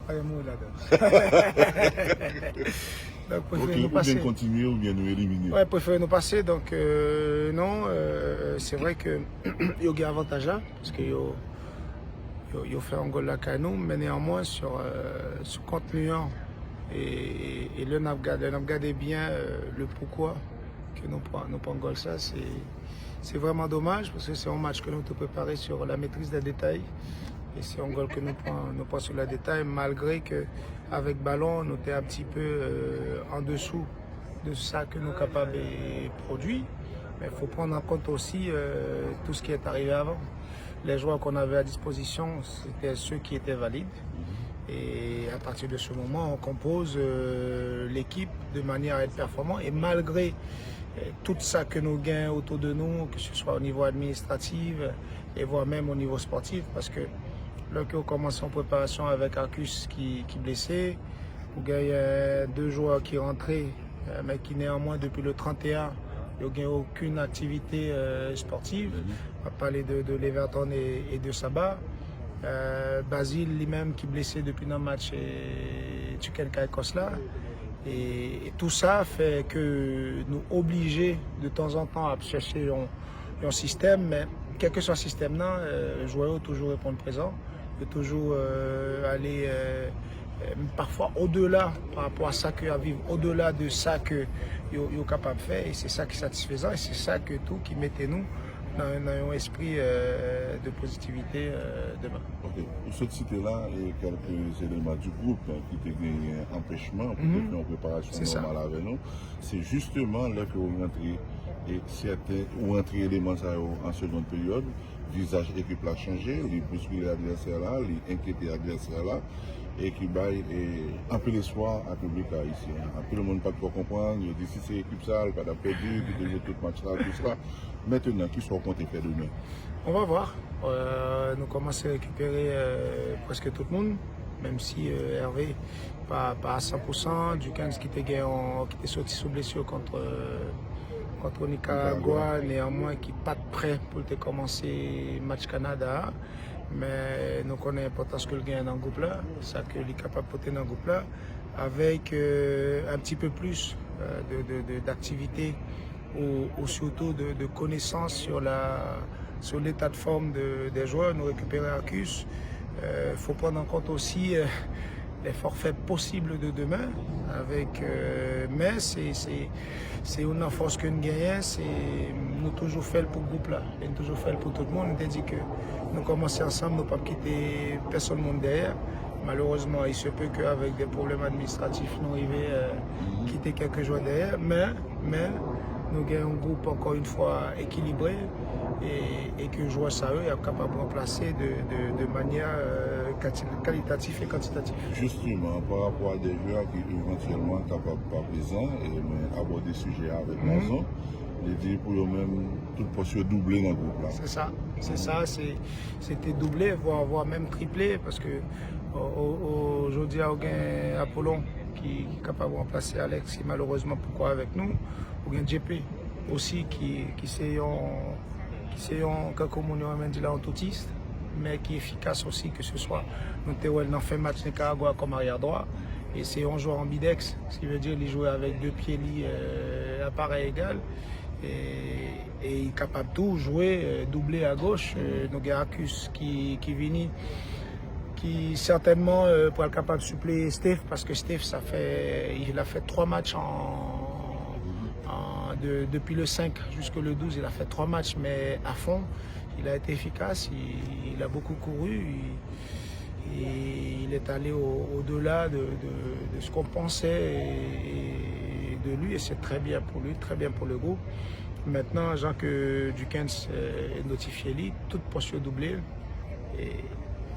Pas un mot là-dedans. Donc, préférez nous passer. Ou bien continuer ou bien nous éliminer. Ouais, préférez nous passer. Donc, non, c'est vrai que il y a un avantage là, parce que il fait un goal là qu'à nous, mais néanmoins, sur contenu, et le n'a regardé bien le pourquoi que nous prenons goal ça, c'est vraiment dommage, parce que c'est un match que nous avons préparé sur la maîtrise des détails. Et c'est un goal que nous prenons sur le détail, malgré qu'avec ballon, nous étions un petit peu en dessous de ça que nous sommes capables de produire. Mais il faut prendre en compte aussi tout ce qui est arrivé avant. Les joueurs qu'on avait à disposition, c'était ceux qui étaient valides. Et à partir de ce moment, on compose l'équipe de manière à être performant. Et malgré tout ça que nous gagnons autour de nous, que ce soit au niveau administratif et voire même au niveau sportif, parce que lorsqu'on commence en préparation avec Arcus qui blessé, il y a 2 joueurs qui rentraient, mais qui néanmoins depuis le 31, il n'y a aucune activité sportive. On va parler de l'Everton et de Sabah. Basile lui-même qui est blessé depuis notre match et Tukelka Kosla. Et tout ça fait que nous obligés de temps en temps à chercher un système, mais quel que soit le système, le joueur toujours répondre présent, peut toujours aller parfois au-delà par rapport à ça qu'il y a à vivre, au-delà de ça que est capable de faire, et c'est ça qui est satisfaisant, et c'est ça que tout qui mettait nous dans un esprit de positivité demain. Okay. Pour cette cité-là, il y a quelques éléments du groupe qui te gagné un empêchement pour faire une préparation normale avec nous. C'est justement là que vous rentrez et certains ou rentrez éléments en seconde période. Visage équipe l'a changé, il bouscule l'adversaire là, il inquiète l'adversaire là, et qui baille un peu l'espoir à public haïtien. Un peu le monde pas trop comprendre, il dit si c'est l'équipe ça, elle va perdu, qui devait tout match là, tout ça. Maintenant, qui sont comptés faire demain? On va voir. Nous commençons à récupérer presque tout le monde, même si Hervé pas à 100%, Dukans qui était sorti sous blessure contre Nicaragua, néanmoins qui n'est pas prêt pour commencer le match Canada. Mais nous connaissons l'importance que le gain dans le groupe là, ça que est capable de porter dans le groupe là, avec un petit peu plus d'activité ou surtout de connaissances sur l'état de forme des joueurs. Nous récupérer Arcus. Il faut prendre en compte aussi les forfaits possibles de demain. Mais c'est une force que nous gagnons, nous toujours fait pour le groupe là, et nous toujours fait pour tout le monde. Nous avons dit que nous commençons ensemble, nous ne pouvons pas quitter personne derrière. Malheureusement, il se peut qu'avec des problèmes administratifs, nous arrivions à quitter quelques joueurs derrière. Mais nous avons un groupe encore une fois équilibré et que joueurs sérieux est capable de remplacer de manière qualitative et quantitative. Justement, par rapport à des joueurs qui éventuellement ne sont pas présents et aborder des sujets avec Mazon, les dire pour eux-mêmes, tout possible doubler dans le groupe là. C'est ça, c'était doublé, voire même triplé, parce que aujourd'hui, il y a Apollon qui est capable de remplacer Alex, qui malheureusement pourquoi avec nous, ou bien JP aussi qui c'est un autiste, mais qui est efficace aussi, que ce soit nous avons fait match Nicaragua comme arrière droit, et c'est un joueur ambidex, ce qui veut dire qu'il joue avec 2 pieds à pareil égal, et il est capable de tout jouer, doubler à gauche. Nous avons Arcus qui vient, qui certainement pourrait être capable de suppléer Steph, parce que Steph il a fait 3 matchs depuis le 5 jusqu'au 12, il a fait 3 matchs, mais à fond, il a été efficace, il a beaucoup couru, il est allé au-delà de ce qu'on pensait de lui, et c'est très bien pour lui, très bien pour le groupe. Maintenant, Jean que Dukens est notifié, toute posture doublée,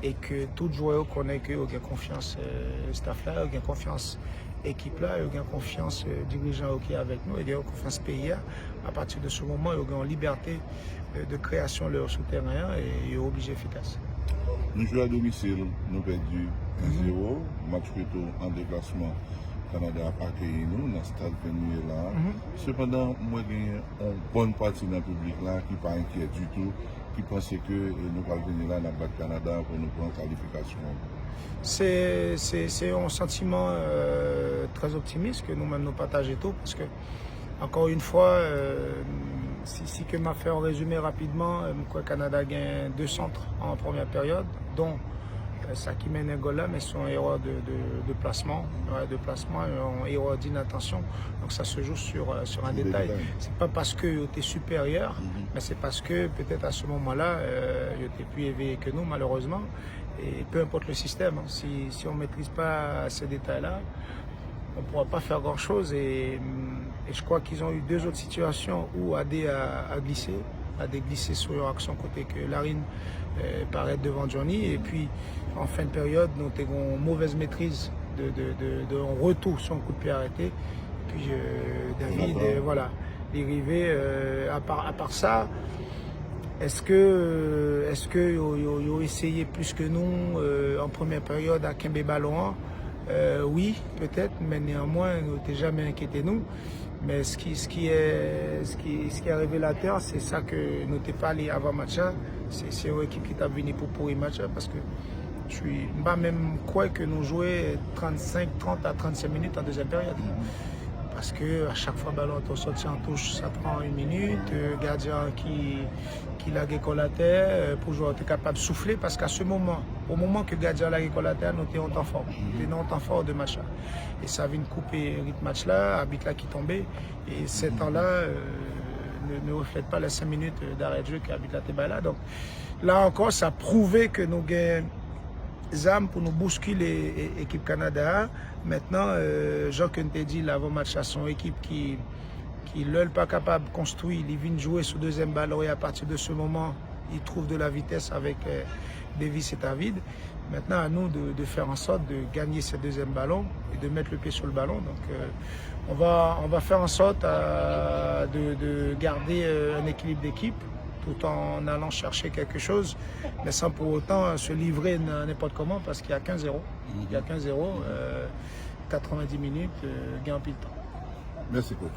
et que tout joueur connaît qu'il a confiance staff là, il a confiance équipe là, il a confiance dirigeant qui est avec nous, il a confiance pays. À partir de ce moment, il a une liberté de création leur souterrain et il est obligé efficace. Nous jouons à domicile, nous perdu 0, match plutôt en déplacement. Canada a accueilli nous dans le stade venu là. Cependant, moi j'ai une bonne partie dans le public là qui n'est pas inquiet du tout, qui pense que nous allons venir là dans le Canada pour nous prendre qualification. c'est un sentiment très optimiste que nous-mêmes nous partageons tout, parce que, encore une fois, si que m'a fait en résumé rapidement, le Canada gagne 2 centres en première période, dont Sakimé Ngola, mais son erreur de placement, et erreur d'inattention. Donc ça se joue sur un détail. C'est pas parce que tu es supérieur, mais c'est parce que peut-être à ce moment-là, tu es plus éveillé que nous, malheureusement. Et peu importe le système, si on ne maîtrise pas ces détails-là, on ne pourra pas faire grand-chose. Et je crois qu'ils ont eu 2 autres situations où AD a glissé. AD glissé sur leur action côté que Larine paraît devant Johnny. Et puis, en fin de période, nous avons une mauvaise maîtrise de retour sur un coup de pied arrêté. Et puis, David, voilà, il est arrivé. À part ça, est-ce que ils ont essayé plus que nous en première période à Kembe Ballon? Oui, peut-être, mais néanmoins, nous n'avons jamais inquiété nous. Mais ce qui est révélateur, c'est ça que nous n'étions pas allé avant match. C'est une équipe qui t'a venu pour le match, parce que je suis pas même quoi que nous jouions 30 à 35 minutes en deuxième période. Parce que à chaque fois ballon est sorti en touche, ça prend 1 minute. Gardien qui lague la terre pour jouer, tu es capable de souffler, parce qu'à ce moment, au moment que gardien lague la terre, nous étions en temps fort. Nous étions en temps fort de match là. Et ça vient de couper le rythme match là, arbitre là qui tombait. Et ce temps-là ne reflète pas les 5 minutes d'arrêt de jeu qu'arbitre là était là. Donc là encore, ça a prouvé que nous gagnons des armes pour nous bousculer l'équipe Canada. Maintenant, Jean Kente dit l'avant-match à son équipe qui n'est pas capable de construire, il vient jouer sur deuxième ballon, et à partir de ce moment, il trouve de la vitesse avec Davis et David. Maintenant, à nous de faire en sorte de gagner ce deuxième ballon et de mettre le pied sur le ballon. Donc, on va faire en sorte de garder un équilibre d'équipe, tout en allant chercher quelque chose, mais sans pour autant se livrer n'importe comment, parce qu'il y a 15-0. Il y a 15-0, 90 minutes, gain en pile temps. Merci, coach.